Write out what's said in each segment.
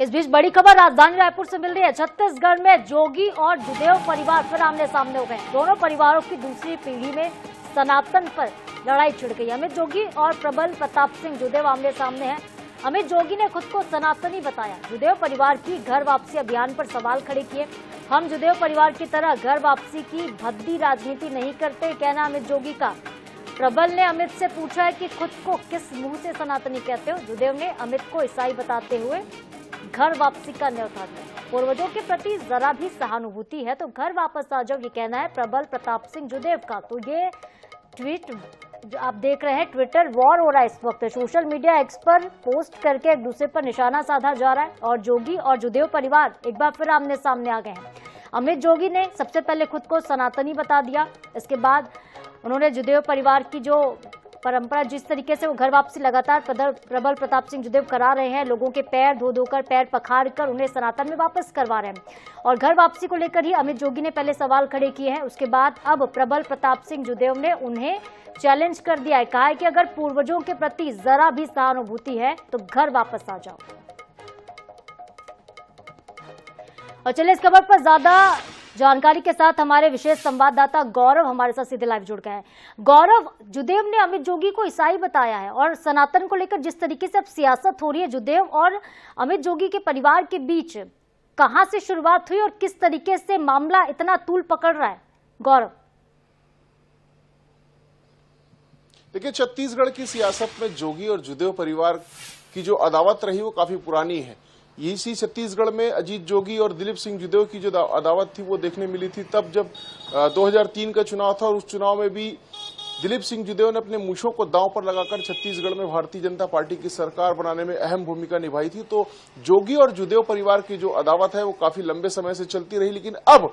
इस बीच बड़ी खबर राजधानी रायपुर से मिल रही है। छत्तीसगढ़ में जोगी और जुदेव परिवार फिर आमने सामने हो गए। दोनों परिवारों की दूसरी पीढ़ी में सनातन पर लड़ाई छिड़ गई। अमित जोगी और प्रबल प्रताप सिंह जुदेव आमने सामने हैं। अमित जोगी ने खुद को सनातनी बताया। जुदेव परिवार की घर वापसी अभियान पर सवाल खड़े किए। हम जुदेव परिवार की तरह घर वापसी की भद्दी राजनीति नहीं करते, कहना अमित जोगी का। प्रबल ने अमित से पूछा है कि खुद को किस मुंह से सनातनी कहते हो। जुदेव ने अमित को ईसाई बताते हुए घर वापसी का न्योता दिया। पूर्वजों के प्रति जरा भी सहानुभूति है तो घर वापस आ जाओ, ये कहना है प्रबल प्रताप सिंह जुदेव का। तो ये ट्वीट जो आप देख रहे हैं, ट्विटर वॉर हो रहा है इस वक्त। सोशल मीडिया एक्स पर पोस्ट करके एक दूसरे पर निशाना साधा जा रहा है और जोगी और जुदेव परिवार एक बार फिर आमने सामने आ गए हैं। अमित जोगी ने सबसे पहले खुद को सनातनी बता दिया। इसके बाद उन्होंने जुदेव परिवार की जो परंपरा, जिस तरीके से वो घर वापसी लगातार प्रबल प्रताप सिंह जुदेव करा रहे हैं, लोगों के पैर धो धोकर, पैर पखार कर उन्हें सनातन में वापस करवा रहे हैं। और घर वापसी को लेकर ही अमित जोगी ने पहले सवाल खड़े किए हैं। उसके बाद अब प्रबल प्रताप सिंह जुदेव ने उन्हें चैलेंज कर दिया है। कहा है कि अगर पूर्वजों के प्रति जरा भी सहानुभूति है तो घर वापस आ जाओ। और चलिए इस खबर पर ज्यादा जानकारी के साथ हमारे विशेष संवाददाता गौरव हमारे साथ सीधे लाइव जुड़ गए हैं। गौरव, जुदेव ने अमित जोगी को ईसाई बताया है और सनातन को लेकर जिस तरीके से अब सियासत हो रही है जुदेव और अमित जोगी के परिवार के बीच, कहां से शुरुआत हुई और किस तरीके से मामला इतना तूल पकड़ रहा है? गौरव, देखिए, छत्तीसगढ़ की सियासत में जोगी और जुदेव परिवार की जो अदावत रही वो काफी पुरानी है। इसी छत्तीसगढ़ में अजीत जोगी और दिलीप सिंह जुदेव की जो अदावत थी वो देखने मिली थी तब जब 2003 का चुनाव था और उस चुनाव में भी दिलीप सिंह जुदेव ने अपने मूछों को दांव पर लगाकर छत्तीसगढ़ में भारतीय जनता पार्टी की सरकार बनाने में अहम भूमिका निभाई थी। तो जोगी और जुदेव परिवार की जो अदावत है वो काफी लंबे समय से चलती रही, लेकिन अब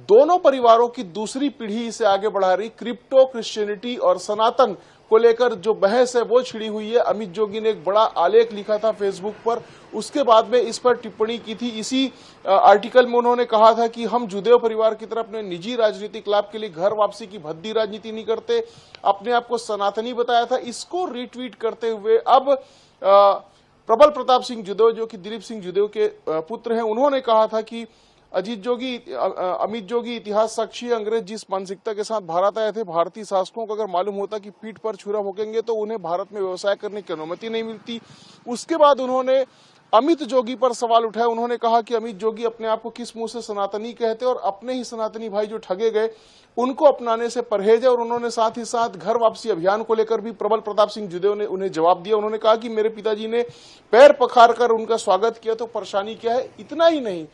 दोनों परिवारों की दूसरी पीढ़ी इसे आगे बढ़ा रही। क्रिप्टो क्रिश्चियनिटी और सनातन को लेकर जो बहस है वो छिड़ी हुई है। अमित जोगी ने एक बड़ा आलेख लिखा था फेसबुक पर, उसके बाद में इस पर टिप्पणी की थी। इसी आर्टिकल में उन्होंने कहा था कि हम जुदेव परिवार की तरह अपने निजी राजनीतिक लाभ के लिए घर वापसी की भद्दी राजनीति नहीं करते, अपने आप को सनातनी बताया था। इसको रिट्वीट करते हुए अब प्रबल प्रताप सिंह जुदेव, जो कि दिलीप सिंह जुदेव के पुत्र हैं, उन्होंने कहा था कि अमित जोगी इतिहास साक्षी है। अंग्रेज जिस मानसिकता के साथ भारत आए थे, भारतीय शासकों को अगर मालूम होता कि पीठ पर छुरा भोंकेंगे तो उन्हें भारत में व्यवसाय करने की अनुमति नहीं मिलती। उसके बाद उन्होंने अमित जोगी पर सवाल उठाया। उन्होंने कहा कि अमित जोगी अपने आप को किस मुंह से सनातनी कहते और अपने ही सनातनी भाई जो ठगे गए उनको अपनाने से परहेज है। और उन्होंने साथ ही साथ घर वापसी अभियान को लेकर भी प्रबल प्रताप सिंह जुदेव ने उन्हें जवाब दिया। उन्होंने कहा कि मेरे पिताजी ने पैर पखार कर उनका स्वागत किया तो परेशानी क्या है। इतना ही नहीं,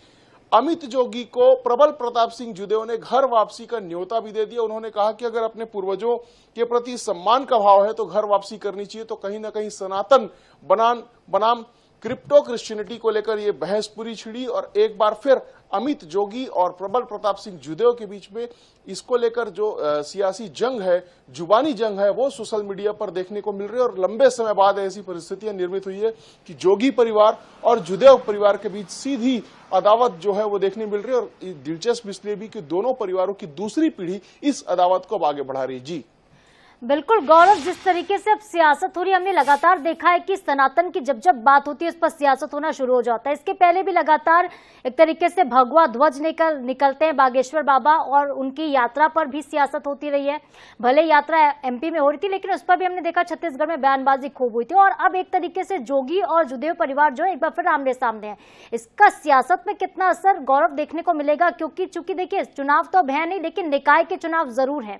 अमित जोगी को प्रबल प्रताप सिंह जुदेव ने घर वापसी का न्योता भी दे दिया। उन्होंने कहा कि अगर अपने पूर्वजों के प्रति सम्मान का भाव है तो घर वापसी करनी चाहिए। तो कहीं ना कहीं सनातन बनाम क्रिप्टो क्रिश्चियनिटी को लेकर यह बहस पूरी छिड़ी और एक बार फिर अमित जोगी और प्रबल प्रताप सिंह जुदेव के बीच में इसको लेकर जो सियासी जंग है, जुबानी जंग है, वो सोशल मीडिया पर देखने को मिल रही है। और लंबे समय बाद ऐसी परिस्थितियां निर्मित हुई है कि जोगी परिवार और जुदेव परिवार के बीच सीधी अदावत जो है वो देखने मिल रही है। और दिलचस्प इसलिए भी कि दोनों परिवारों की दूसरी पीढ़ी इस अदावत को अब आगे बढ़ा रही है। जी बिल्कुल गौरव, जिस तरीके से अब सियासत हो रही है, हमने लगातार देखा है कि सनातन की जब जब बात होती है उस पर सियासत होना शुरू हो जाता है। इसके पहले भी लगातार एक तरीके से भगवा ध्वज निकलते हैं बागेश्वर बाबा और उनकी यात्रा पर भी सियासत होती रही है। भले यात्रा एमपी में हो रही थी लेकिन उस पर भी हमने देखा छत्तीसगढ़ में बयानबाजी खूब हुई थी। और अब एक तरीके से जोगी और जुदेव परिवार जो है एक बार फिर आमने सामने है। इसका सियासत में कितना असर गौरव देखने को मिलेगा? क्योंकि चूंकि देखिए चुनाव तो अब है नहीं लेकिन निकाय के चुनाव जरूर है।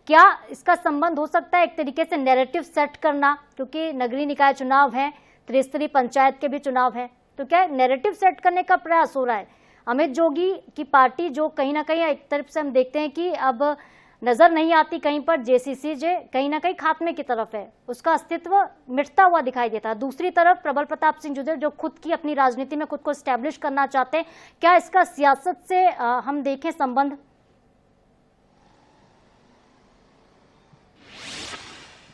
क्या इसका संबंध हो सकता है एक तरीके से नैरेटिव सेट करना, क्योंकि नगरीय निकाय चुनाव है, त्रिस्तरीय पंचायत के भी चुनाव है, तो क्या नैरेटिव सेट करने का प्रयास हो रहा है? अमित जोगी की पार्टी जो कहीं ना कहीं एक तरफ से हम देखते हैं कि अब नजर नहीं आती कहीं पर, जेसीसी जे कहीं ना कहीं खात्मे की तरफ है, उसका अस्तित्व मिटता हुआ दिखाई देता है। दूसरी तरफ प्रबल प्रताप सिंह जुदेव जो खुद की अपनी राजनीति में खुद को स्टैब्लिश करना चाहते हैं, क्या इसका सियासत से हम देखें संबंध?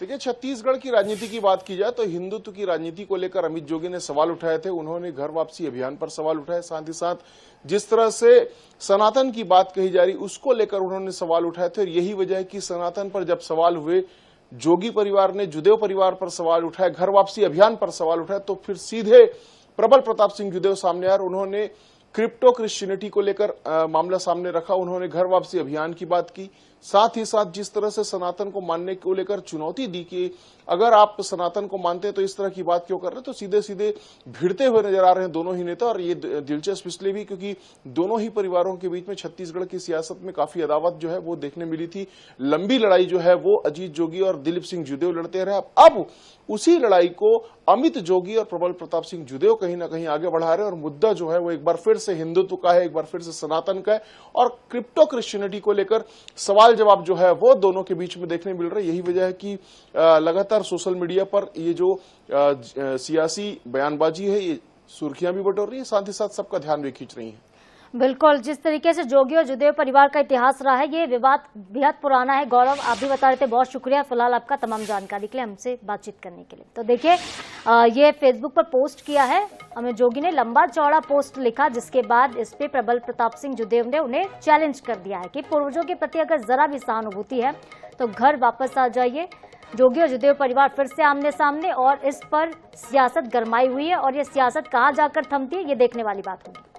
देखिए, छत्तीसगढ़ की राजनीति की बात की जाए तो हिंदुत्व की राजनीति को लेकर अमित जोगी ने सवाल उठाए थे। उन्होंने घर वापसी अभियान पर सवाल उठाए, साथ ही साथ जिस तरह से सनातन की बात कही जा रही उसको लेकर उन्होंने सवाल उठाए थे। और यही वजह है कि सनातन पर जब सवाल हुए, जोगी परिवार ने जुदेव परिवार पर सवाल उठाए, घर वापसी अभियान पर सवाल उठाए, तो फिर सीधे प्रबल प्रताप सिंह जुदेव सामने आए और उन्होंने क्रिप्टो क्रिश्चियनिटी को लेकर मामला सामने रखा। उन्होंने घर वापसी अभियान की बात की, साथ ही साथ जिस तरह से सनातन को मानने को लेकर चुनौती दी कि अगर आप सनातन को मानते हैं तो इस तरह की बात क्यों कर रहे हैं, तो सीधे सीधे भिड़ते हुए नजर आ रहे हैं दोनों ही नेता। और ये दिलचस्प इसलिए भी क्योंकि दोनों ही परिवारों के बीच में छत्तीसगढ़ की सियासत में काफी अदावत जो है वो देखने मिली थी। लंबी लड़ाई जो है वो अजीत जोगी और दिलीप सिंह जुदेव लड़ते रहे। अब उसी लड़ाई को अमित जोगी और प्रबल प्रताप सिंह जुदेव कहीं ना कहीं आगे बढ़ा रहे हैं और मुद्दा जो है वो एक बार फिर से हिंदुत्व का है, एक बार फिर से सनातन का है और क्रिप्टो क्रिश्चियनिटी को लेकर सवाल जवाब जो है वो दोनों के बीच में देखने मिल रहा है। यही वजह है कि लगातार सोशल मीडिया पर ये जो सियासी बयानबाजी है ये सुर्खियां भी बटोर रही है, साथ ही साथ सबका ध्यान भी खींच रही है। बिल्कुल, जिस तरीके से जोगी और जुदेव परिवार का इतिहास रहा है, ये विवाद बेहद पुराना है। गौरव, आप भी बता रहे थे, बहुत शुक्रिया फिलहाल आपका तमाम जानकारी के लिए हमसे बातचीत करने के लिए। तो देखिए, ये फेसबुक पर पोस्ट किया है अमित जोगी ने, लंबा चौड़ा पोस्ट लिखा, जिसके बाद इस पे प्रबल प्रताप सिंह जुदेव ने उन्हें चैलेंज कर दिया है कि पूर्वजों के प्रति अगर जरा भी सहानुभूति है तो घर वापस आ जाइए। जोगी और जुदेव परिवार फिर से आमने सामने और इस पर सियासत गरमाई हुई है और ये सियासत कहाँ जाकर थमती है, ये देखने वाली बात होगी।